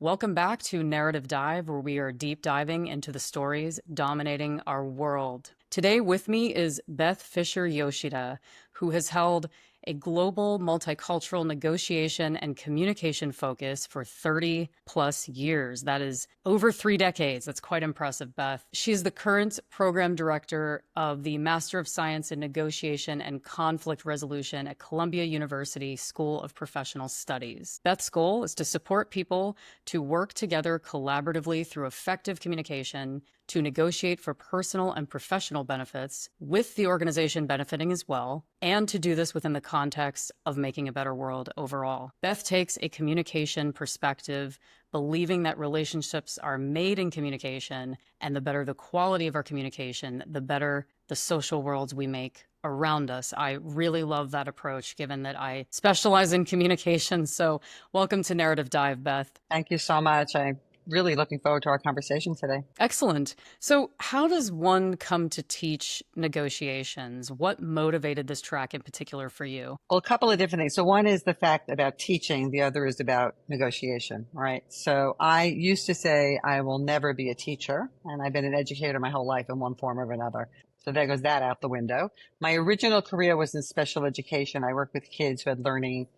Welcome back to Narrative Dive, where we are deep diving into the stories dominating our world. Today with me is Beth Fisher-Yoshida, who has held a global multicultural negotiation and communication focus for 30 plus years. That is over 3 decades. That's quite impressive, Beth. She is the current program director of the Master of Science in Negotiation and Conflict Resolution at Columbia University School of Professional Studies. Beth's goal is to support people to work together collaboratively through effective communication to negotiate for personal and professional benefits, with the organization benefiting as well, and to do this within the context of making a better world overall. Beth takes a communication perspective, believing that relationships are made in communication, and the better the quality of our communication, the better the social worlds we make around us. I really love that approach, given that I specialize in communication. So welcome to Narrative Dive, Beth. Thank you so much. I'm really looking forward to our conversation today. Excellent. So how does one come to teach negotiations? What motivated this track in particular for you? Well, a couple of different things. So one is the fact about teaching. The other is about negotiation, right? So I used to say I will never be a teacher, and I've been an educator my whole life in one form or another. So there goes that out the window. My original career was in special education. I worked with kids who had learning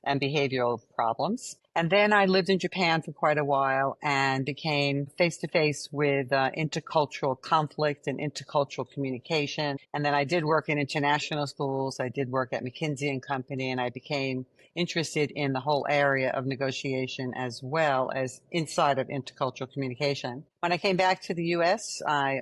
and behavioral problems. And then I lived in Japan for quite a while and became face to face with intercultural conflict and intercultural communication. And then I did work in international schools. I did work at McKinsey and Company, and I became interested in the whole area of negotiation as well as inside of intercultural communication. When I came back to the U.S., I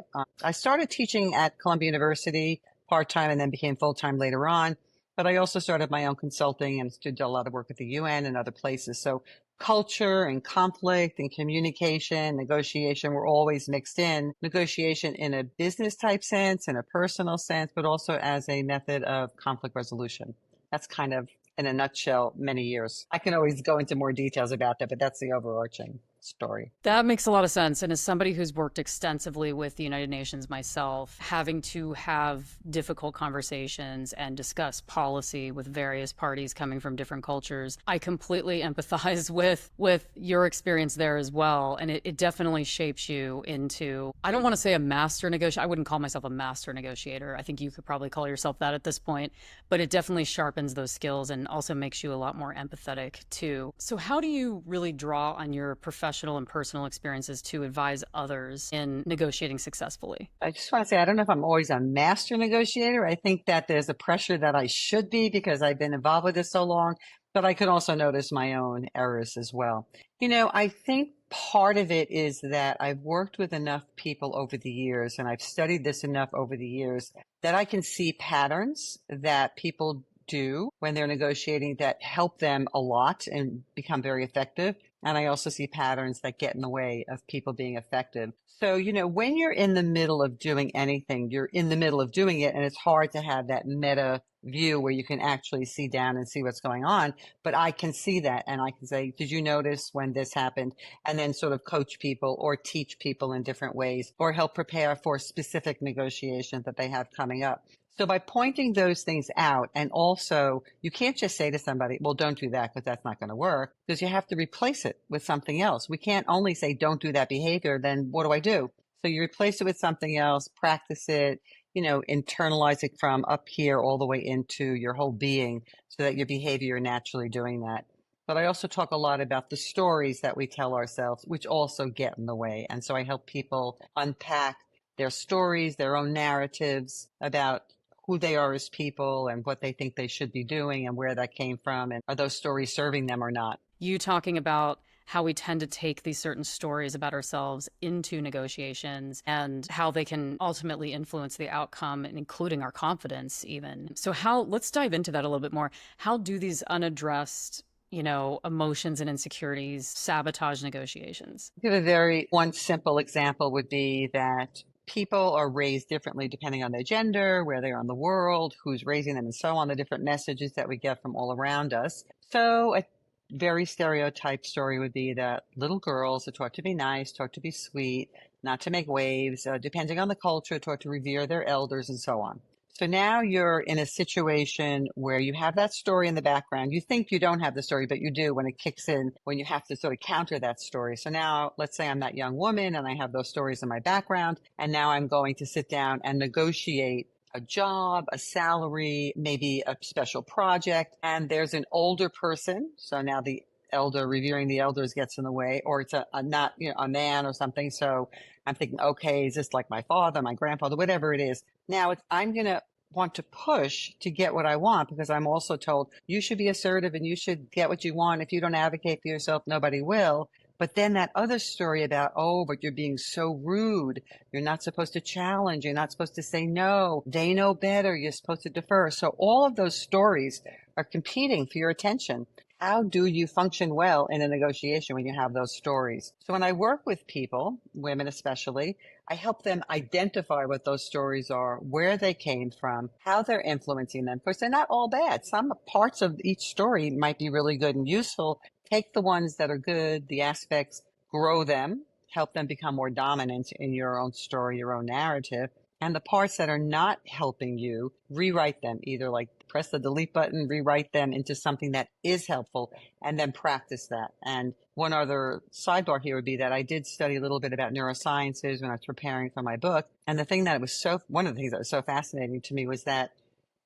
started teaching at Columbia University part-time and then became full-time later on. But I also started my own consulting and did a lot of work at the UN and other places. So culture and conflict and communication, negotiation were always mixed in. Negotiation in a business type sense, in a personal sense, but also as a method of conflict resolution. That's kind of, in a nutshell, many years. I can always go into more details about that, but that's the overarching story. That makes a lot of sense. And as somebody who's worked extensively with the United Nations myself, having to have difficult conversations and discuss policy with various parties coming from different cultures, I completely empathize with your experience there as well. And it definitely shapes you into, I don't want to say a master negotiator. I wouldn't call myself a master negotiator. I think you could probably call yourself that at this point, but it definitely sharpens those skills and also makes you a lot more empathetic too. So how do you really draw on your professional and personal experiences to advise others in negotiating successfully? I just want to say, I don't know if I'm always a master negotiator. I think that there's a pressure that I should be because I've been involved with this so long, but I could also notice my own errors as well. I think part of it is that I've worked with enough people over the years and I've studied this enough over the years that I can see patterns that people do when they're negotiating that help them a lot and become very effective. And I also see patterns that get in the way of people being effective. So, when you're in the middle of doing anything, you're in the middle of doing it, and it's hard to have that meta view where you can actually see down and see what's going on. But I can see that, and I can say, did you notice when this happened? And then sort of coach people or teach people in different ways or help prepare for specific negotiations that they have coming up. So by pointing those things out, and also you can't just say to somebody, well, don't do that because that's not going to work, because you have to replace it with something else. We can't only say, don't do that behavior, then what do I do? So you replace it with something else, practice it, internalize it from up here all the way into your whole being so that your behavior, you're naturally doing that. But I also talk a lot about the stories that we tell ourselves, which also get in the way. And so I help people unpack their stories, their own narratives about who they are as people and what they think they should be doing and where that came from. And are those stories serving them or not? You talking about how we tend to take these certain stories about ourselves into negotiations and how they can ultimately influence the outcome, including our confidence even. So let's dive into that a little bit more. How do these unaddressed emotions and insecurities sabotage negotiations? Give one simple example would be that people are raised differently depending on their gender, where they are in the world, who's raising them, and so on, the different messages that we get from all around us. So a very stereotyped story would be that little girls are taught to be nice, taught to be sweet, not to make waves, depending on the culture, taught to revere their elders, and so on. So now you're in a situation where you have that story in the background. You think you don't have the story, but you do when it kicks in, when you have to sort of counter that story. So now let's say I'm that young woman and I have those stories in my background. And now I'm going to sit down and negotiate a job, a salary, maybe a special project. And there's an older person. So now the elder, revering the elders gets in the way, or it's a not, a man or something. So I'm thinking, okay, is this like my father, my grandfather, whatever it is? Now I'm going to want to push to get what I want because I'm also told you should be assertive and you should get what you want. If you don't advocate for yourself, nobody will. But then that other story about, oh, but you're being so rude. You're not supposed to challenge. You're not supposed to say no. They know better. You're supposed to defer. So all of those stories are competing for your attention. How do you function well in a negotiation when you have those stories? So when I work with people, women especially, I help them identify what those stories are, where they came from, how they're influencing them. Of course, they're not all bad. Some parts of each story might be really good and useful. Take the ones that are good, the aspects, grow them, help them become more dominant in your own story, your own narrative. And the parts that are not helping you, rewrite them, either like press the delete button, rewrite them into something that is helpful, and then practice that. And one other sidebar here would be that I did study a little bit about neurosciences when I was preparing for my book. And one of the things that was so fascinating to me was that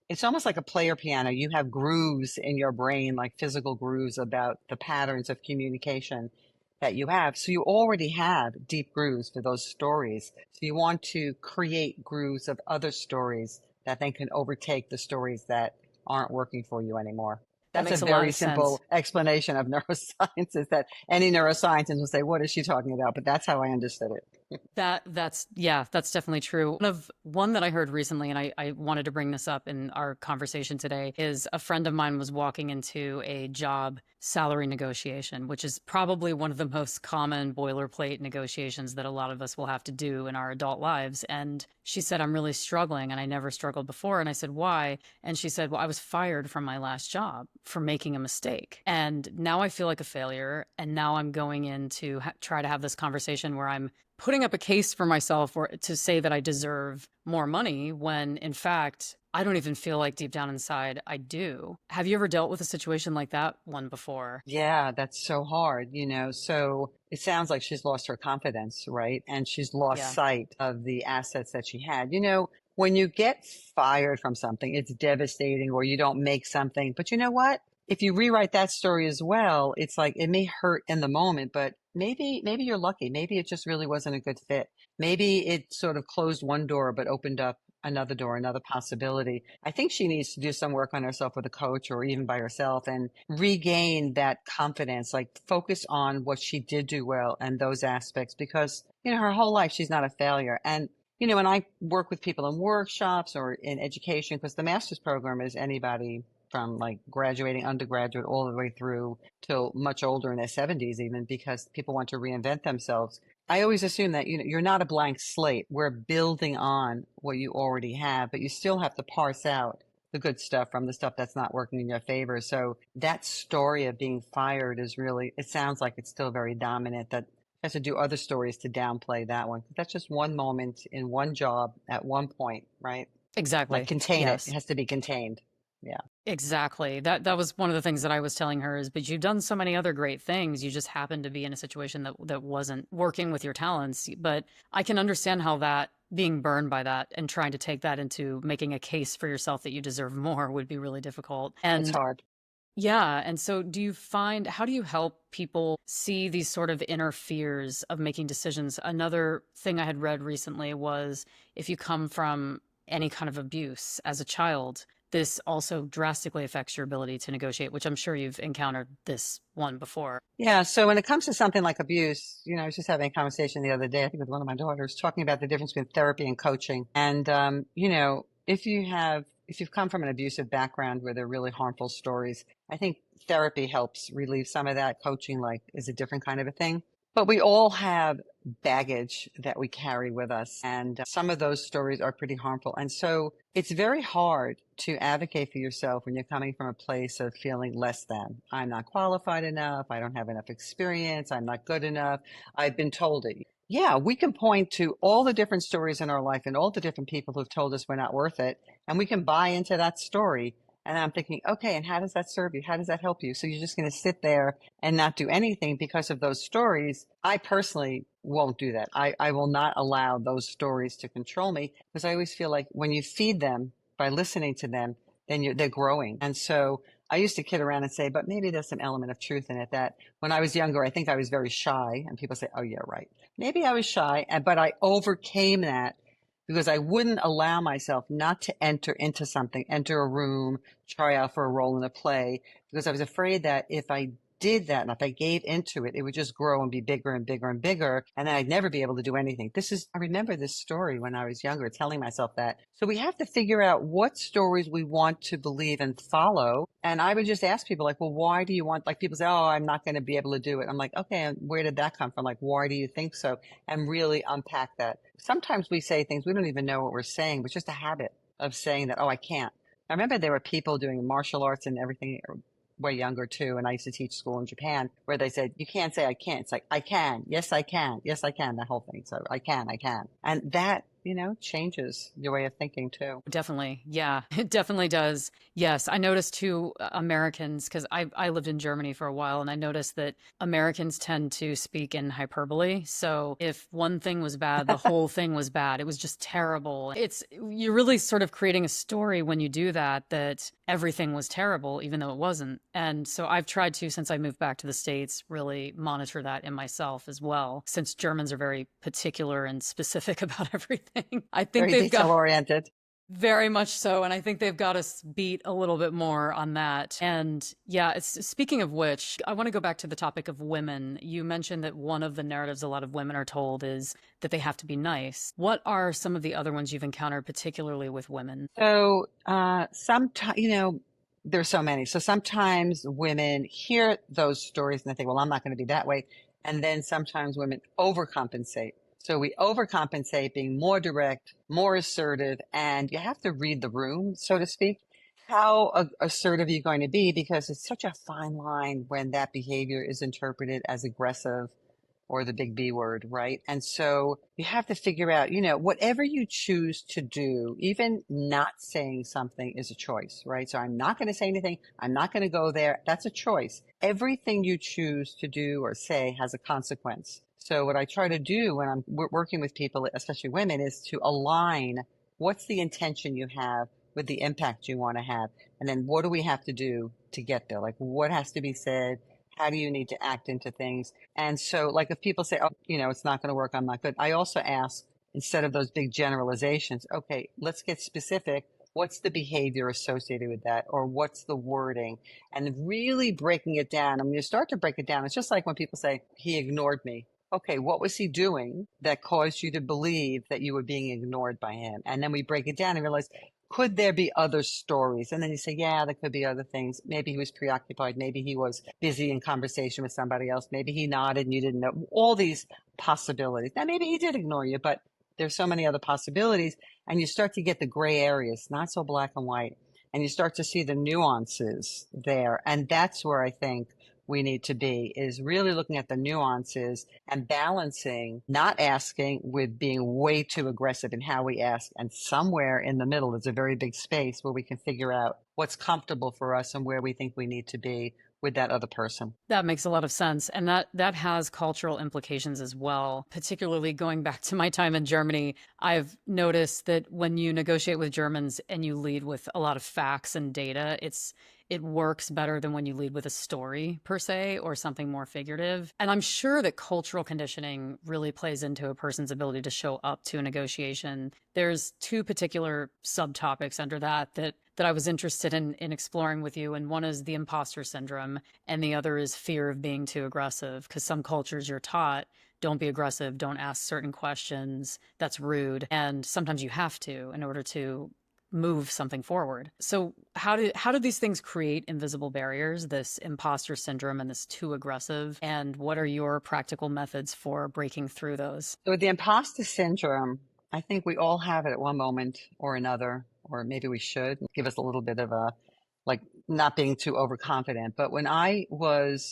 it's almost like a player piano. You have grooves in your brain, like physical grooves about the patterns of communication that you have. So you already have deep grooves for those stories. So you want to create grooves of other stories that then can overtake the stories that aren't working for you anymore. That That's a makes a lot very of sense. simple explanation of neuroscience is that any neuroscientist will say, what is she talking about? But that's how I understood it. That's yeah, that's definitely true. One that I heard recently, and I wanted to bring this up in our conversation today, is a friend of mine was walking into a job salary negotiation, which is probably one of the most common boilerplate negotiations that a lot of us will have to do in our adult lives. And she said, I'm really struggling, and I never struggled before. And I said, why? And she said, well, I was fired from my last job for making a mistake. And now I feel like a failure. And now I'm going in to try to have this conversation where I'm putting up a case for myself or to say that I deserve more money when in fact I don't even feel like deep down inside I do. Have you ever dealt with a situation like that one before? Yeah, that's so hard, So it sounds like she's lost her confidence, right? And she's lost Yeah. sight of the assets that she had. When you get fired from something, it's devastating, or you don't make something. But you know what? If you rewrite that story as well, it's like it may hurt in the moment, but maybe you're lucky. Maybe it just really wasn't a good fit. Maybe it sort of closed one door but opened up another door, another possibility. I think she needs to do some work on herself with a coach or even by herself and regain that confidence, like focus on what she did do well and those aspects because, her whole life she's not a failure. And, when I work with people in workshops or in education, because the master's program is anybody from like graduating undergraduate all the way through till much older in their 70s, even because people want to reinvent themselves. I always assume that you're not a blank slate. We're building on what you already have, but you still have to parse out the good stuff from the stuff that's not working in your favor. So that story of being fired is really, it sounds like it's still very dominant. That has to do other stories to downplay that one. That's just one moment in one job at one point, right? Like Exactly. contain it. It Yes. has to be contained. Yeah, Exactly. That was one of the things that I was telling her is, but you've done so many other great things. You just happened to be in a situation that wasn't working with your talents. But I can understand how that being burned by that and trying to take that into making a case for yourself that you deserve more would be really difficult. it's And hard. yeah, and so how do you help people see these sort of inner fears of making decisions? Another thing I had read recently was if you come from any kind of abuse as a child, this also drastically affects your ability to negotiate, which I'm sure you've encountered this one before. Yeah. So when it comes to something like abuse, I was just having a conversation the other day, I think with one of my daughters, talking about the difference between therapy and coaching. And, if you've come from an abusive background where there are really harmful stories, I think therapy helps relieve some of that. Coaching, like, is a different kind of a thing. But we all have baggage that we carry with us. And some of those stories are pretty harmful. And so it's very hard to advocate for yourself when you're coming from a place of feeling less than. I'm not qualified enough. I don't have enough experience. I'm not good enough. I've been told it. Yeah, we can point to all the different stories in our life and all the different people who've told us we're not worth it, and we can buy into that story. And I'm thinking, okay, and how does that serve you? How does that help you? So you're just going to sit there and not do anything because of those stories. I personally won't do that. I will not allow those stories to control me because I always feel like when you feed them by listening to them, then they're growing. And so I used to kid around and say, but maybe there's some element of truth in it that when I was younger, I think I was very shy. And people say, oh, yeah, right. Maybe I was shy, but I overcame that because I wouldn't allow myself not to enter into something, enter a room, try out for a role in a play, because I was afraid that if I did that and if I gave into it, it would just grow and be bigger and bigger and bigger, and then I'd never be able to do anything. I remember this story when I was younger, telling myself that. So we have to figure out what stories we want to believe and follow. And I would just ask people, like, well, why do you want, like, people say, oh, I'm not going to be able to do it. I'm like, okay, and where did that come from? Like, why do you think so? And really unpack that. Sometimes we say things we don't even know what we're saying, but just a habit of saying that, oh, I can't. I remember there were people doing martial arts and everything way younger too. And I used to teach school in Japan where they said, you can't say I can't. It's like, I can. Yes, I can. Yes, I can. That whole thing. So I can, I can. And that, changes your way of thinking too. Definitely. Yeah, it definitely does. Yes, I noticed too, Americans, because I lived in Germany for a while, and I noticed that Americans tend to speak in hyperbole. So if one thing was bad, the whole thing was bad. It was just terrible. You're really sort of creating a story when you do that, that everything was terrible, even though it wasn't. And so I've tried to, since I moved back to the States, really monitor that in myself as well, since Germans are very particular and specific about everything. I think Very they've detail got oriented. very much so, and I think they've got us beat a little bit more on that. And yeah, speaking of which, I want to go back to the topic of women. You mentioned that one of the narratives a lot of women are told is that they have to be nice. What are some of the other ones you've encountered, particularly with women? So sometimes, there's so many. So sometimes women hear those stories and they think, well, I'm not going to be that way. And then sometimes women overcompensate. So we overcompensate, being more direct, more assertive, and you have to read the room, so to speak. How assertive are you going to be? Because it's such a fine line when that behavior is interpreted as aggressive or the big B word, right? And so you have to figure out, whatever you choose to do, even not saying something is a choice, right? So I'm not going to say anything. I'm not going to go there. That's a choice. Everything you choose to do or say has a consequence. So what I try to do when I'm working with people, especially women, is to align what's the intention you have with the impact you want to have. And then what do we have to do to get there? Like what has to be said? How do you need to act into things? And so, like, if people say, oh, it's not going to work, I'm not good, I also ask, instead of those big generalizations, okay, let's get specific. What's the behavior associated with that? Or what's the wording? And really breaking it down. And when you start to break it down, it's just like when people say, he ignored me. Okay, what was he doing that caused you to believe that you were being ignored by him? And then we break it down and realize, could there be other stories? And then you say, yeah, there could be other things. Maybe he was preoccupied. Maybe he was busy in conversation with somebody else. Maybe he nodded and you didn't know. All these possibilities. Now, maybe he did ignore you, but there's so many other possibilities. And you start to get the gray areas, not so black and white. And you start to see the nuances there. And that's where I think we need to be, is really looking at the nuances and balancing, not asking with being way too aggressive in how we ask. And somewhere in the middle is a very big space where we can figure out what's comfortable for us and where we think we need to be with that other person. That makes a lot of sense. And that has cultural implications as well. Particularly going back to my time in Germany, I've noticed that when you negotiate with Germans and you lead with a lot of facts and data, it works better than when you lead with a story per se or something more figurative. And I'm sure that cultural conditioning really plays into a person's ability to show up to a negotiation. There's two particular subtopics under that I was interested in exploring with you. And one is the imposter syndrome, and the other is fear of being too aggressive. Because some cultures you're taught, don't be aggressive, don't ask certain questions, that's rude. And sometimes you have to in order to move something forward. So how do these things create invisible barriers, this imposter syndrome and this too aggressive? And what are your practical methods for breaking through those? So with the imposter syndrome, I think we all have it at one moment or another, or maybe we should give us a little bit of like not being too overconfident. But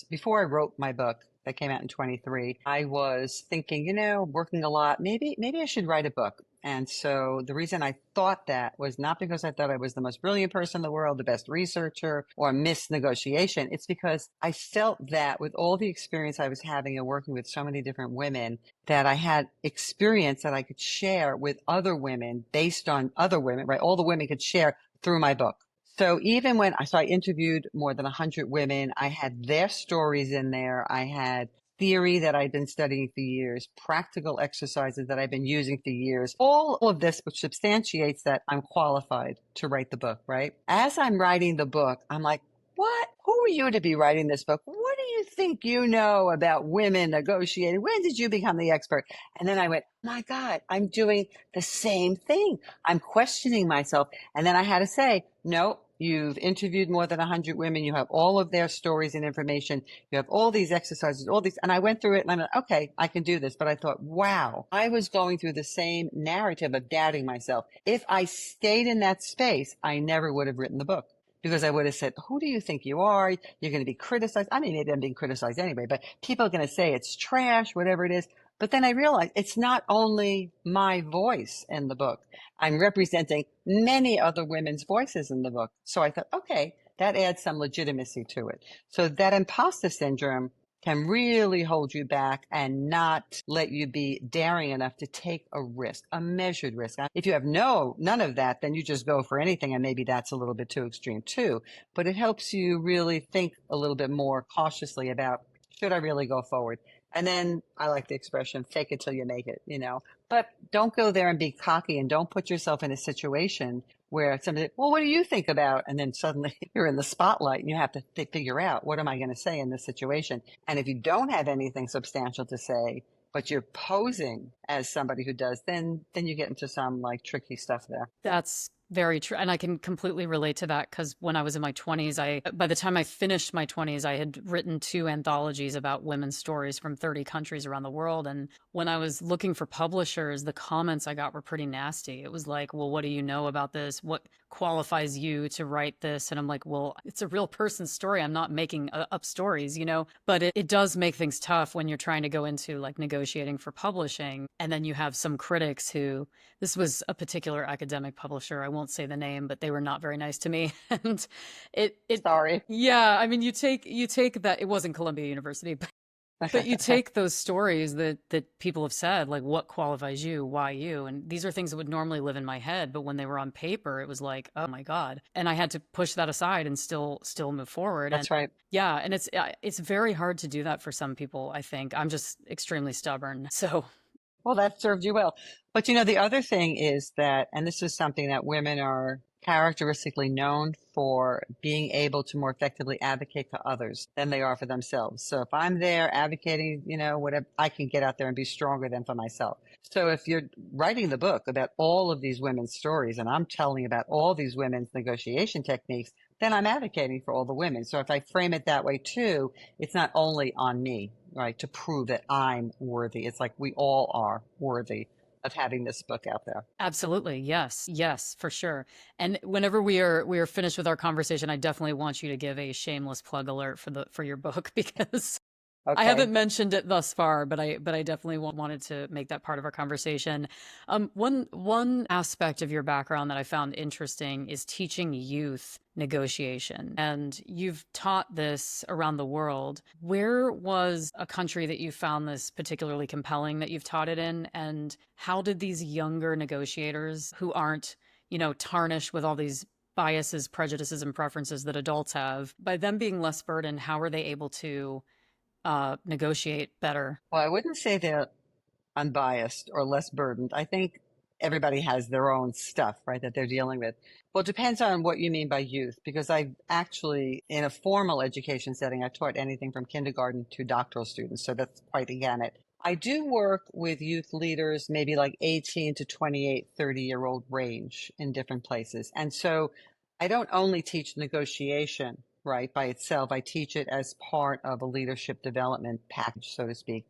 before I wrote my book, that came out in 23. I was thinking, working a lot, maybe I should write a book. And so the reason I thought that was not because I thought I was the most brilliant person in the world, the best researcher, or Miss Negotiation. It's because I felt that with all the experience I was having and working with so many different women, that I had experience that I could share with other women based on other women, right? All the women could share through my book. So even so I interviewed more than 100 women. I had their stories in there. I had theory that I'd been studying for years, practical exercises that I've been using for years, all of this, which substantiates that I'm qualified to write the book, right? As I'm writing the book, I'm like, what? Who are you to be writing this book? What do you think you know about women negotiating? When did you become the expert? And then I went, my God, I'm doing the same thing. I'm questioning myself. And then I had to say, no, you've interviewed more than 100 women. You have all of their stories and information. You have all these exercises, all these. And I went through it and I'm like, okay, I can do this. But I thought, wow, I was going through the same narrative of doubting myself. If I stayed in that space, I never would have written the book. Because I would have said, who do you think you are? You're going to be criticized. I mean, maybe I'm being criticized anyway, but people are going to say it's trash, whatever it is. But then I realized it's not only my voice in the book. I'm representing many other women's voices in the book. So I thought, okay, that adds some legitimacy to it. So that imposter syndrome can really hold you back and not let you be daring enough to take a risk, a measured risk. If you have none of that, then you just go for anything. And maybe that's a little bit too extreme too, but it helps you really think a little bit more cautiously about, should I really go forward? And then I like the expression, fake it till you make it, but don't go there and be cocky and don't put yourself in a situation where somebody, well, what do you think about? And then suddenly you're in the spotlight and you have to figure out, what am I going to say in this situation? And if you don't have anything substantial to say, but you're posing as somebody who does, then you get into some like tricky stuff there. That's very true. And I can completely relate to that because when I was in my 20s, by the time I finished my 20s, I had written two anthologies about women's stories from 30 countries around the world. And when I was looking for publishers, the comments I got were pretty nasty. It was like, well, what do you know about this? What qualifies you to write this? And I'm like, well, it's a real person's story. I'm not making up stories, but it does make things tough when you're trying to go into like negotiating for publishing. And then you have some critics who, this was a particular academic publisher. I won't say the name, but they were not very nice to me. And Sorry. yeah, I mean, you take that, it wasn't Columbia University, but you take those stories that people have said, like what qualifies you, why you, and these are things that would normally live in my head, but when they were on paper, it was like, oh my God, and I had to push that aside and still move forward. And That's right. yeah, and it's very hard to do that for some people. I think I'm just extremely stubborn, so. Well, that served you well. But the other thing is that, and this is something that women are characteristically known for, being able to more effectively advocate for others than they are for themselves. So if I'm there advocating, whatever, I can get out there and be stronger than for myself. So if you're writing the book about all of these women's stories and I'm telling about all these women's negotiation techniques, then I'm advocating for all the women. So if I frame it that way too, it's not only on me, right, to prove that I'm worthy. It's like we all are worthy of having this book out there. Absolutely. Yes. Yes, for sure. And whenever we are finished with our conversation, I definitely want you to give a shameless plug alert for your book because I Okay. haven't mentioned it thus far, but I definitely wanted to make that part of our conversation. One aspect of your background that I found interesting is teaching youth negotiation, and you've taught this around the world. Where was a country that you found this particularly compelling that you've taught it in, and how did these younger negotiators who aren't, tarnished with all these biases, prejudices, and preferences that adults have, by them being less burdened, how are they able to negotiate better? Well, I wouldn't say they're unbiased or less burdened. I think everybody has their own stuff, right, that they're dealing with. Well, it depends on what you mean by youth, because I've actually, in a formal education setting, I taught anything from kindergarten to doctoral students. So that's quite a gamut. I do work with youth leaders, maybe like 18 to 28, 30-year-old range in different places. And so I don't only teach negotiation, right, by itself. I teach it as part of a leadership development package, so to speak.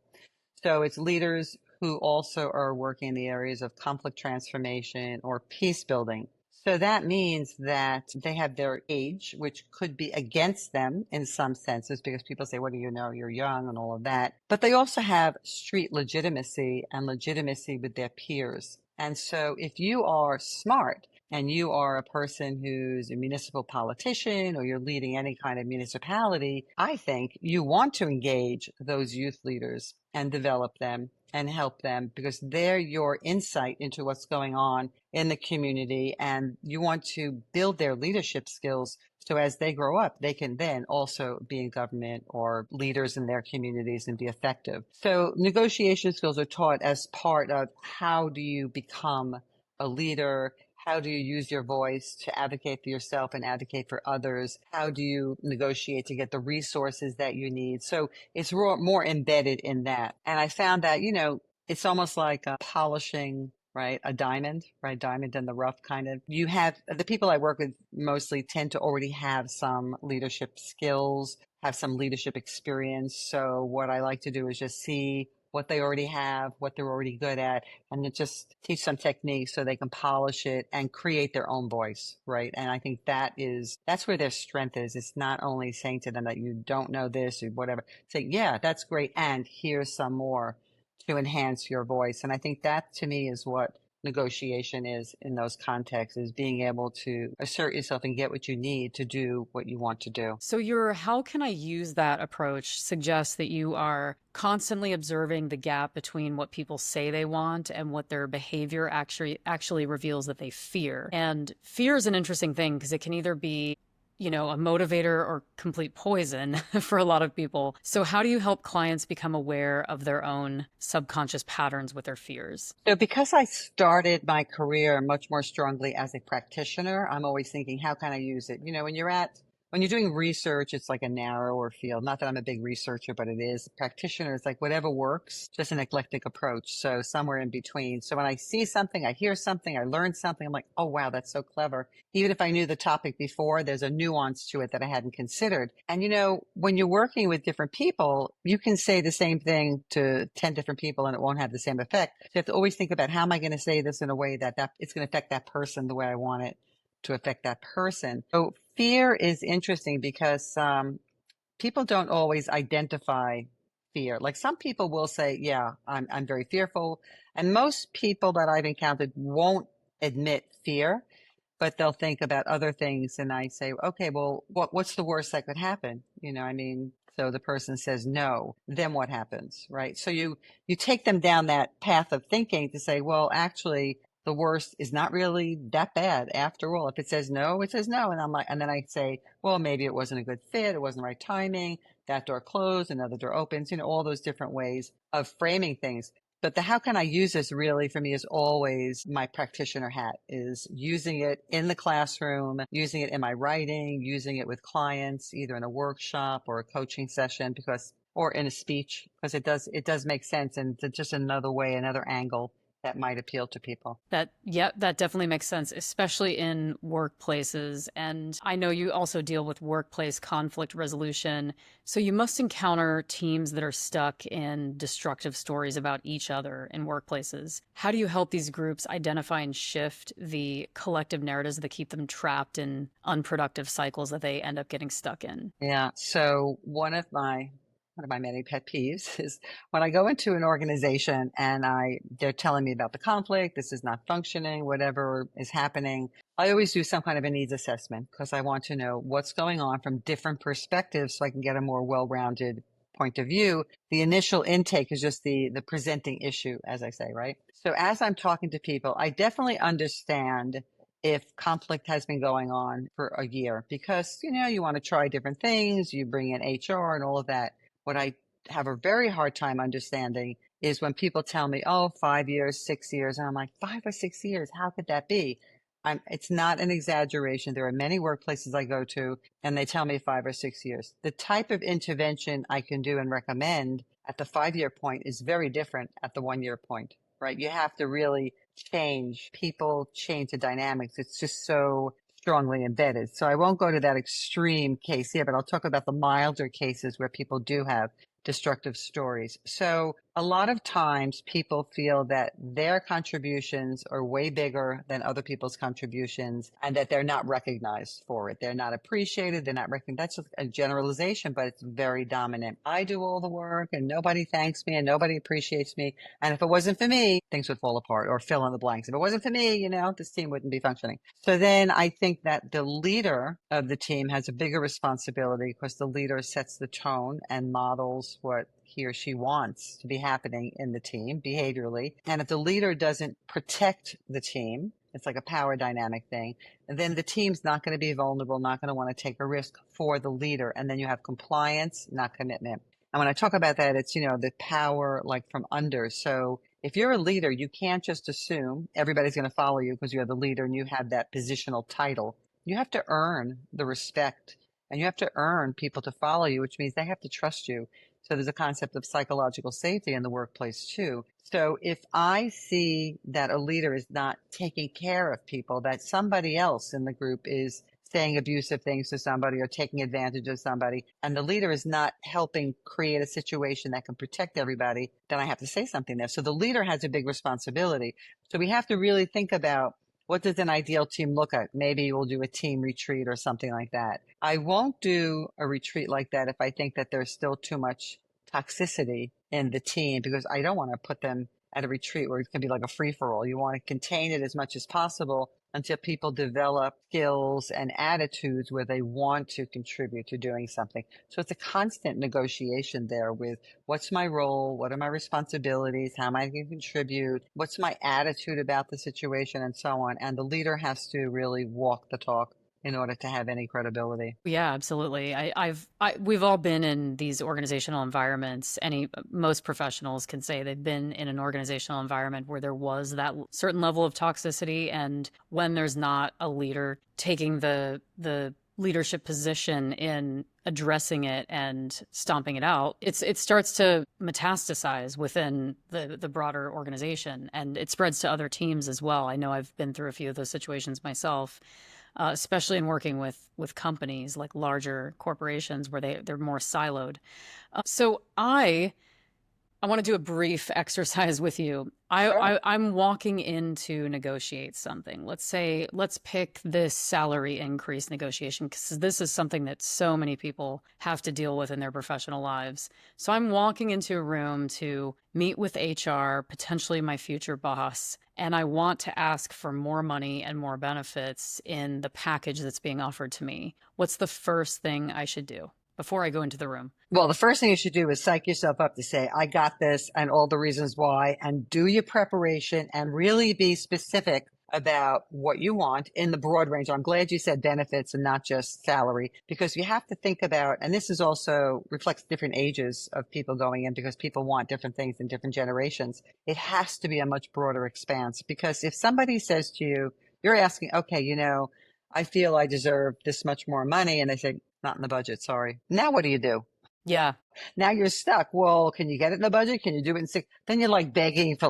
So it's leaders who also are working in the areas of conflict transformation or peace building. So that means that they have their age, which could be against them in some senses because people say, what do you know? You're young and all of that. But they also have street legitimacy and legitimacy with their peers. And so if you are smart and you are a person who's a municipal politician or you're leading any kind of municipality, I think you want to engage those youth leaders and develop them and help them because they're your insight into what's going on in the community. And you want to build their leadership skills so as they grow up, they can then also be in government or leaders in their communities and be effective. So negotiation skills are taught as part of how do you become a leader? How do you use your voice to advocate for yourself and advocate for others? How do you negotiate to get the resources that you need? So it's more embedded in that. And I found that, it's almost like polishing, right? A diamond, right? Diamond in the rough kind of. You have the people I work with mostly tend to already have some leadership skills, have some leadership experience. So what I like to do is just see what they already have, what they're already good at, and then just teach some techniques so they can polish it and create their own voice, right? And I think that's where their strength is. It's not only saying to them that you don't know this or whatever. Say, yeah, that's great. And here's some more to enhance your voice. And I think that to me is what negotiation is in those contexts, is being able to assert yourself and get what you need to do what you want to do. So your how can I use that approach suggests that you are constantly observing the gap between what people say they want and what their behavior actually reveals that they fear. And fear is an interesting thing because it can either be a motivator or complete poison for a lot of people. So how do you help clients become aware of their own subconscious patterns with their fears? So because I started my career much more strongly as a practitioner, I'm always thinking, how can I use it? When you're doing research, it's like a narrower field. Not that I'm a big researcher, but it is. Practitioner is like whatever works, just an eclectic approach. So somewhere in between. So when I see something, I hear something, I learn something, I'm like, oh, wow, that's so clever. Even if I knew the topic before, there's a nuance to it that I hadn't considered. And when you're working with different people, you can say the same thing to 10 different people and it won't have the same effect. So you have to always think about how am I going to say this in a way that it's going to affect that person the way I want it to affect that person. So fear is interesting because people don't always identify fear. Like some people will say, yeah, I'm very fearful. And most people that I've encountered won't admit fear, but they'll think about other things. And I say, okay, well, what's the worst that could happen? So the person says no, then what happens, right? So you take them down that path of thinking to say, well, actually, the worst is not really that bad after all. If it says no, it says no. And then I say, well, maybe it wasn't a good fit. It wasn't the right timing. That door closed, another door opens, all those different ways of framing things. But the how can I use this really for me is always my practitioner hat, is using it in the classroom, using it in my writing, using it with clients, either in a workshop or a coaching session or in a speech, because it does make sense. And it's just another way, another angle that might appeal to people. That definitely makes sense, especially in workplaces. And I know you also deal with workplace conflict resolution. So you must encounter teams that are stuck in destructive stories about each other in workplaces. How do you help these groups identify and shift the collective narratives that keep them trapped in unproductive cycles that they end up getting stuck in? Yeah. So one of my many pet peeves is when I go into an organization and they're telling me about the conflict, this is not functioning, whatever is happening. I always do some kind of a needs assessment because I want to know what's going on from different perspectives so I can get a more well-rounded point of view. The initial intake is just the presenting issue, as I say, right? So as I'm talking to people, I definitely understand if conflict has been going on for a year because, you want to try different things, you bring in HR and all of that. What I have a very hard time understanding is when people tell me, oh, 5 years, 6 years. And I'm like, 5 or 6 years, how could that be? It's not an exaggeration. There are many workplaces I go to and they tell me 5 or 6 years. The type of intervention I can do and recommend at the 5 year point is very different at the 1 year point, right? You have to really change people, change the dynamics. It's just so strongly embedded. So I won't go to that extreme case here, but I'll talk about the milder cases where people do have destructive stories. So A lot of times people feel that their contributions are way bigger than other people's contributions and that they're not recognized for it. They're not appreciated. They're not recognized. That's just a generalization, but it's very dominant. I do all the work and nobody thanks me and nobody appreciates me. And if it wasn't for me, things would fall apart or fill in the blanks. If it wasn't for me, this team wouldn't be functioning. So then I think that the leader of the team has a bigger responsibility because the leader sets the tone and models what he or she wants to be happening in the team behaviorally. And if the leader doesn't protect the team, it's like a power dynamic thing, then the team's not going to be vulnerable, not going to want to take a risk for the leader. And then you have compliance, not commitment. And when I talk about that, it's, the power like from under. So if you're a leader, you can't just assume everybody's going to follow you because you're the leader and you have that positional title. You have to earn the respect and you have to earn people to follow you, which means they have to trust you. So there's a concept of psychological safety in the workplace too. So if I see that a leader is not taking care of people, that somebody else in the group is saying abusive things to somebody or taking advantage of somebody, and the leader is not helping create a situation that can protect everybody, then I have to say something there. So the leader has a big responsibility. So we have to really think about, what does an ideal team look like? Maybe we'll do a team retreat or something like that. I won't do a retreat like that if I think that there's still too much toxicity in the team, because I don't want to put them at a retreat where it can be like a free for all. You want to contain it as much as possible until people develop skills and attitudes where they want to contribute to doing something. So it's a constant negotiation there with, what's my role? What are my responsibilities? How am I going to contribute? What's my attitude about the situation, and so on. And the leader has to really walk the talk in order to have any credibility. Yeah, absolutely. We've all been in these organizational environments. Most professionals can say they've been in an organizational environment where there was that certain level of toxicity, and when there's not a leader taking the leadership position in addressing it and stomping it out, it starts to metastasize within the broader organization, and it spreads to other teams as well. I know I've been through a few of those situations myself, especially in working with companies like larger corporations where they're more siloed. So I want to do a brief exercise with you. Sure. I'm walking in to negotiate something. Let's pick this salary increase negotiation, because this is something that so many people have to deal with in their professional lives. So I'm walking into a room to meet with HR, potentially my future boss, and I want to ask for more money and more benefits in the package that's being offered to me. What's the first thing I should do before I go into the room? Well, the first thing you should do is psych yourself up to say, I got this and all the reasons why, and do your preparation and really be specific about what you want in the broad range. I'm glad you said benefits and not just salary, because you have to think about, and this is also reflects different ages of people going in, because people want different things in different generations. It has to be a much broader expanse, because if somebody says to you, you're asking, okay, I feel I deserve this much more money, and they say, not in the budget, sorry. Now what do you do? Yeah. Now you're stuck. Well, can you get it in the budget? Can you do it in six? Then you're like begging for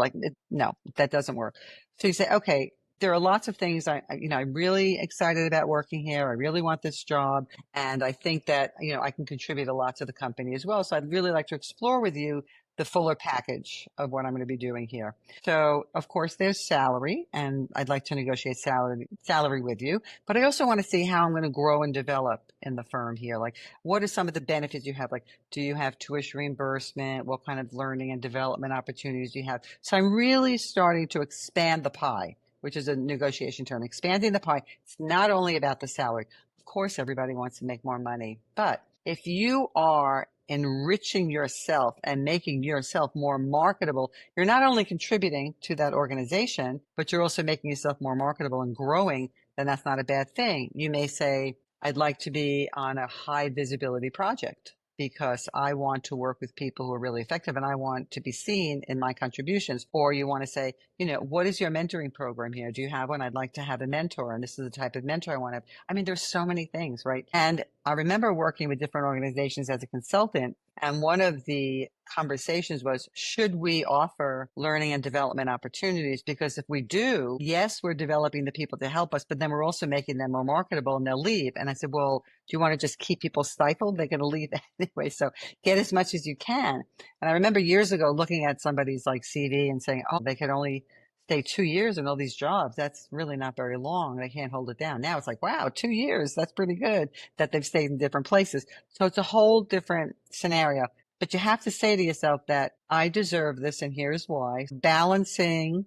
no, that doesn't work. So you say, okay, there are lots of things I'm really excited about working here. I really want this job. And I think that, I can contribute a lot to the company as well. So I'd really like to explore with you the fuller package of what I'm going to be doing here. So of course there's salary, and I'd like to negotiate salary with you, but I also want to see how I'm going to grow and develop in the firm here. Like, what are some of the benefits you have? Like, do you have tuition reimbursement? What kind of learning and development opportunities do you have? So I'm really starting to expand the pie, which is a negotiation term, expanding the pie. It's not only about the salary. Of course, everybody wants to make more money, but if you are enriching yourself and making yourself more marketable, you're not only contributing to that organization, but you're also making yourself more marketable and growing, then that's not a bad thing. You may say, I'd like to be on a high visibility project because I want to work with people who are really effective and I want to be seen in my contributions. Or you want to say, what is your mentoring program here? Do you have one? I'd like to have a mentor, and this is the type of mentor I want to have. I mean, there's so many things, right? And I remember working with different organizations as a consultant, and one of the conversations was, should we offer learning and development opportunities? Because if we do, yes, we're developing the people to help us, but then we're also making them more marketable and they'll leave. And I said, well, do you want to just keep people stifled? They're going to leave anyway. So get as much as you can. And I remember years ago looking at somebody's like CV and saying, oh, they could only stay 2 years in all these jobs. That's really not very long. They can't hold it down. Now it's like, wow, 2 years. That's pretty good that they've stayed in different places. So it's a whole different scenario. But you have to say to yourself that I deserve this and here's why. Balancing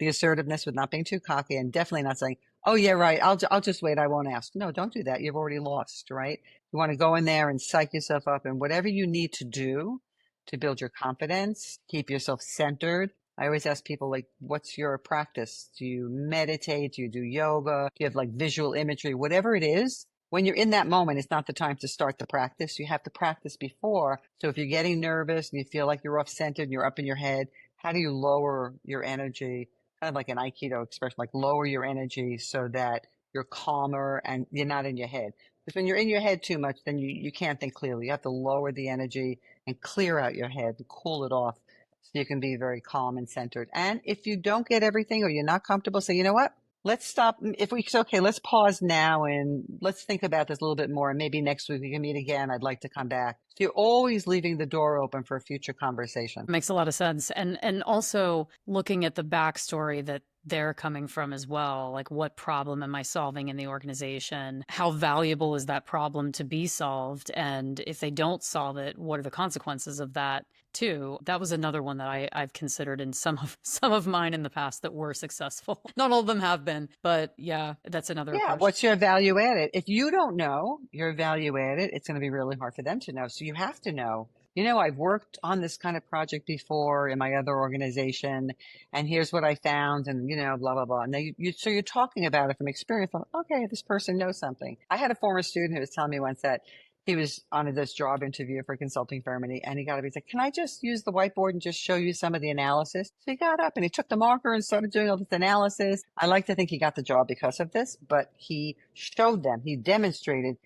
the assertiveness with not being too cocky and definitely not saying, oh, yeah, right. I'll just wait. I won't ask. No, don't do that. You've already lost, right? You want to go in there and psych yourself up and whatever you need to do to build your confidence, keep yourself centered. I always ask people, like, what's your practice? Do you meditate? Do you do yoga? Do you have like visual imagery? Whatever it is, when you're in that moment, it's not the time to start the practice. You have to practice before. So if you're getting nervous and you feel like you're off centered and you're up in your head, how do you lower your energy? Kind of like an Aikido expression, like lower your energy so that you're calmer and you're not in your head. Because when you're in your head too much, then you can't think clearly. You have to lower the energy and clear out your head and cool it off so you can be very calm and centered. And if you don't get everything or you're not comfortable, say, you know what? Let's stop. If we, it's okay, let's pause now and let's think about this a little bit more. And maybe next week we can meet again. I'd like to come back. So you're always leaving the door open for a future conversation. Makes a lot of sense. And also looking at the backstory that they're coming from as well. Like, what problem am I solving in the organization? How valuable is that problem to be solved? And if they don't solve it, what are the consequences of that too? That was another one that I've considered in some of mine in the past that were successful. Not all of them have been, but yeah, that's another Yeah, approach. what's your value added? If you don't know your value added, it's going to be really hard for them to know. So you have to know. You know, I've worked on this kind of project before in my other organization, and here's what I found, and blah blah blah. And then so you're talking about it from experience. Like, okay, this person knows something. I had a former student who was telling me once that he was on this job interview for a consulting firm, and he got up. He's like, "Can I just use the whiteboard and just show you some of the analysis?" So he got up and he took the marker and started doing all this analysis. I like to think he got the job because of this, but he showed them, he demonstrated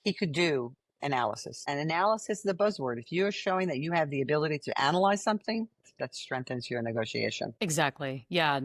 he could do analysis. And analysis is the buzzword. If you're showing that you have the ability to analyze something, that strengthens your negotiation. Exactly. Yeah.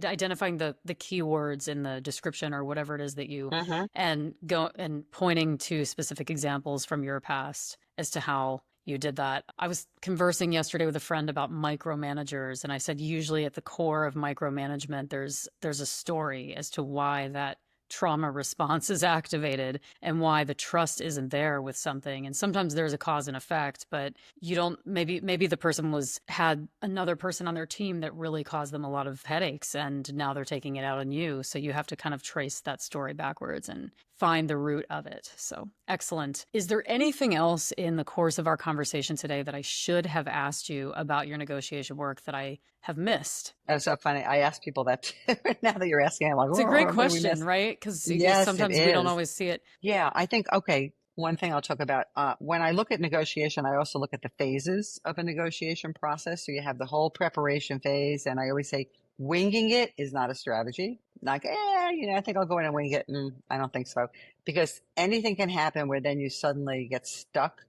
Identifying the keywords in the description or whatever it is that you and go and pointing to specific examples from your past as to how you did that. I was conversing yesterday with a friend about micromanagers, and I said usually at the core of micromanagement there's a story as to why that trauma response is activated and why the trust isn't there with something. And sometimes there's a cause and effect, but you don't, maybe the person had another person on their team that really caused them a lot of headaches, and now they're taking it out on you. So you have to kind of trace that story backwards and find the root of it. So excellent. Is there anything else in the course of our conversation today that I should have asked you about your negotiation work that I have missed? That's so funny. I ask people that too. Now that you're asking, I'm like, it's a great what did we question, miss? right? Because Yes, sometimes it we don't is. always see it. Yeah, I think, okay, one thing I'll talk about, when I look at negotiation, I also look at the phases of a negotiation process. So you have the whole preparation phase, and I always say winging it is not a strategy. Like, I think I'll go in and wing it. I don't think so. Because anything can happen where then you suddenly get stuck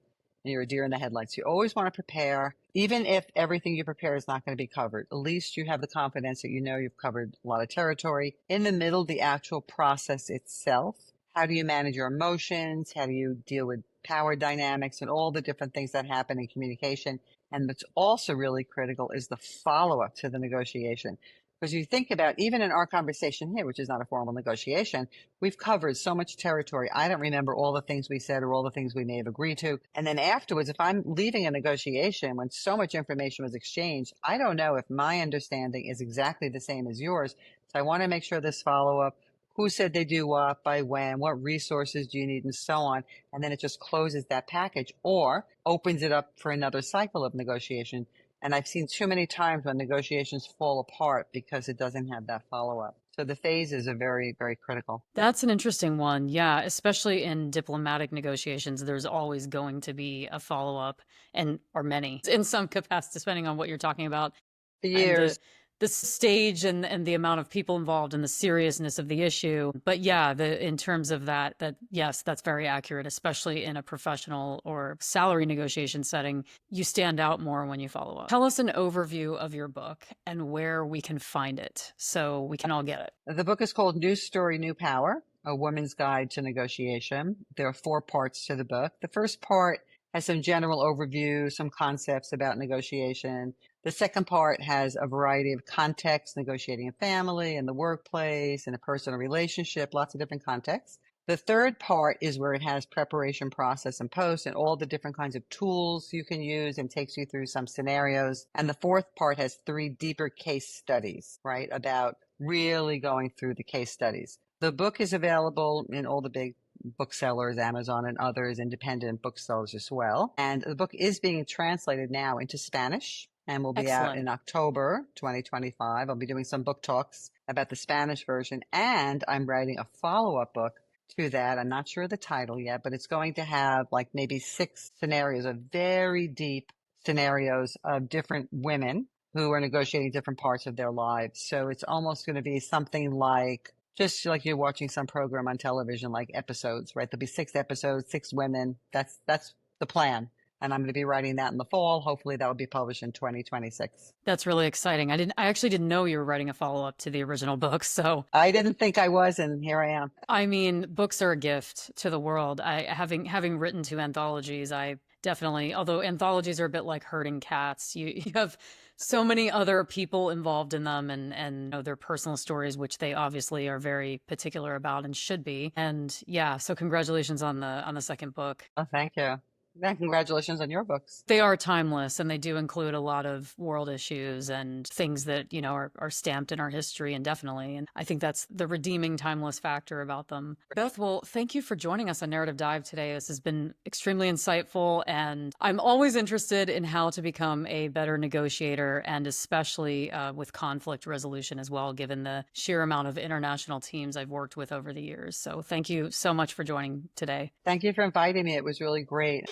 and you're a deer in the headlights. You always want to prepare, even if everything you prepare is not going to be covered. At least you have the confidence that you've covered a lot of territory. In the middle, the actual process itself. How do you manage your emotions? How do you deal with power dynamics and all the different things that happen in communication? And what's also really critical is the follow-up to the negotiation. Because you think about, even in our conversation here, which is not a formal negotiation, we've covered so much territory. I don't remember all the things we said or all the things we may have agreed to. And then afterwards, if I'm leaving a negotiation when so much information was exchanged, I don't know if my understanding is exactly the same as yours. So I want to make sure this follow-up, who said they do what, by when, what resources do you need, and so on. And then it just closes that package or opens it up for another cycle of negotiation. And I've seen too many times when negotiations fall apart because it doesn't have that follow-up. So the phases are very, very critical. That's an interesting one. Yeah, especially in diplomatic negotiations, there's always going to be a follow-up or many in some capacity, depending on what you're talking about. For And years. the stage and the amount of people involved and the seriousness of the issue. But yeah, in terms of that yes, that's very accurate, especially in a professional or salary negotiation setting. You stand out more when you follow up. Tell us an overview of your book and where we can find it so we can all get it. The book is called New Story, New Power, A Woman's Guide to Negotiation. There are 4 parts to the book. The first part has some general overview, some concepts about negotiation. The second part has a variety of contexts, negotiating in family, in the workplace, in a personal relationship, lots of different contexts. The third part is where it has preparation, process, and post, and all the different kinds of tools you can use and takes you through some scenarios. And the fourth part has 3 deeper case studies, right, about really going through the case studies. The book is available in all the big booksellers, Amazon and others, independent booksellers as well. And the book is being translated now into Spanish and will be out Excellent. in October 2025. I'll be doing some book talks about the Spanish version, and I'm writing a follow-up book to that. I'm not sure of the title yet, but it's going to have like maybe 6 scenarios of very deep scenarios of different women who are negotiating different parts of their lives. So it's almost going to be something like, just like you're watching some program on television, like episodes, right? There'll be 6 episodes, 6 women. That's the plan. And I'm going to be writing that in the fall. Hopefully that will be published in 2026. That's really exciting. I actually didn't know you were writing a follow-up to the original book. So I didn't think I was, and here I am. I mean, books are a gift to the world. Having written 2 anthologies, I definitely, although anthologies are a bit like herding cats, you have so many other people involved in them and you know, their personal stories, which they obviously are very particular about and should be. And yeah, so congratulations on the second book. Oh, thank you. And congratulations on your books. They are timeless, and they do include a lot of world issues and things that, you know, are stamped in our history indefinitely. And I think that's the redeeming timeless factor about them. Beth, well, thank you for joining us on Narrative Dive today. This has been extremely insightful, and I'm always interested in how to become a better negotiator, and especially with conflict resolution as well, given the sheer amount of international teams I've worked with over the years. So thank you so much for joining today. Thank you for inviting me. It was really great.